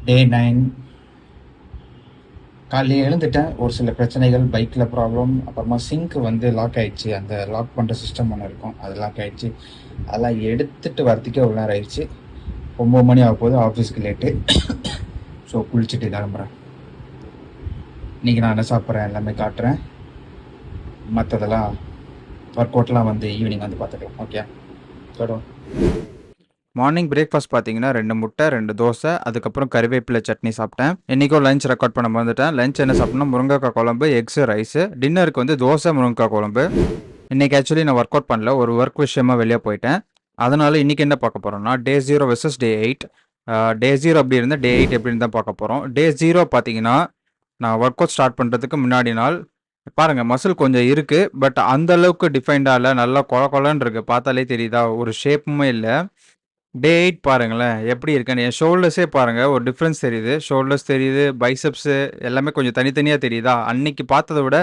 டே 9. காலையில் எழுந்துட்டேன். ஒரு சில பிரச்சனைகள், பைக்கில் ப்ராப்ளம், அப்புறமா சிங்க் வந்து லாக் ஆகிடுச்சு. அந்த லாக் பண்ணுற சிஸ்டம் ஒன்று இருக்கும், அது லாக் ஆகிடுச்சு. அதெல்லாம் எடுத்துகிட்டு வரத்துக்கே ஒரு நேரம் ஆயிடுச்சு. 9 மணி ஆக போகுது, ஆஃபீஸ்க்கு லேட்டு. ஸோ குளிச்சுட்டு கிளம்புறேன். இன்றைக்கி நான் என்ன சாப்பிட்றேன் எல்லாமே காட்டுறேன். மற்றதெல்லாம் ஒர்க் அவுட்லாம் வந்து ஈவினிங் வந்து பார்த்துக்கலாம். ஓகே தொடரும். மார்னிங் பிரேக்ஃபாஸ்ட் பார்த்தீங்கன்னா 2 முட்டை 2 தோசை, அதுக்கப்புறம் கறிவேப்பிலை சட்னி சாப்பிட்டேன். இன்றைக்கும் லஞ்ச் ரெக்கார்ட் பண்ண வந்துட்டேன். லஞ்ச் என்ன சாப்பிட்னா முருங்கைக்காய் குழம்பு, எக்ஸு, ரைஸு. டின்னருக்கு வந்து தோசை, முருங்கைக்காய் குழம்பு. இன்றைக்கி ஆக்சுவலி நான் ஒர்க் அவுட் பண்ணல, ஒரு ஒர்க் விஷயமா வெளியே போயிட்டேன். அதனால் இன்றைக்கி என்ன பார்க்க போகிறோம்னா டே 0 வெர்சஸ் டே 8. டே 0 அப்படி இருந்தால் டே 8 எப்படின்னு தான் பார்க்க போகிறோம். டே 0 பார்த்தீங்கன்னா நான் ஒர்க் அவுட் ஸ்டார்ட் பண்ணுறதுக்கு முன்னாடி நாள் பாருங்கள், மசில் கொஞ்சம் இருக்குது, பட் அந்த அளவுக்கு டிஃபைன்டாக இல்லை. நல்லா கொலன்னு இருக்குது, பார்த்தாலே தெரியுதா, ஒரு ஷேப்புமே இல்லை. டே 8 பாருங்களேன் எப்படி இருக்குன்னு. என் ஷோல்டர்ஸே பாருங்கள், ஒரு டிஃப்ரென்ஸ் தெரியுது. ஷோல்டர்ஸ் தெரியுது, பைசப்ஸு எல்லாமே கொஞ்சம் தனித்தனியாக தெரியுதா. அன்னைக்கு பார்த்ததை விட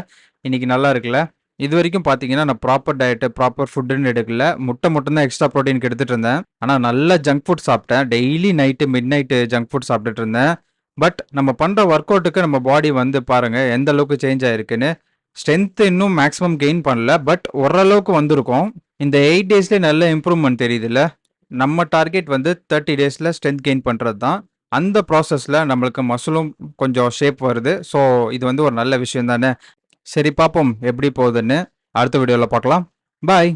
இன்னைக்கு நல்லா இருக்குல்ல. இது வரைக்கும் பார்த்தீங்கன்னா நான் ப்ராப்பர் டயட்டு, ப்ராப்பர் ஃபுட்டுன்னு எடுக்கல. முட்டை மட்டும்தான் எக்ஸ்ட்ரா ப்ரோட்டீனுக்கு எடுத்துகிட்டு இருந்தேன். ஆனால் நல்ல ஜங்க் ஃபுட் சாப்பிட்டேன். Daily night mid night junk food சாப்பிட்டுட்டு இருந்தேன். பட் நம்ம பண்ணுற ஒர்க் அவுட்டுக்கு நம்ம பாடி வந்து பாருங்கள் எந்த அளவுக்கு சேஞ்ச் ஆகிருக்குன்னு. ஸ்ட்ரென்த்து இன்னும் மேக்ஸிமம் கெயின் பண்ணல, பட் ஓரளவுக்கு வந்திருக்கும். இந்த 8 டேஸ்லேயே நல்ல இம்ப்ரூவ்மெண்ட் தெரியுதுல்ல. நம்ம டார்கெட் வந்து 30 டேஸில் ஸ்ட்ரென்த் கெயின் பண்ணுறது தான். அந்த ப்ராசஸில் நம்மளுக்கு மசிலும் கொஞ்சம் ஷேப் வருது. ஸோ இது வந்து ஒரு நல்ல விஷயம் தானே. சரி பார்ப்போம் எப்படி போகுதுன்னு. அடுத்த வீடியோவில் பார்க்கலாம். பாய்.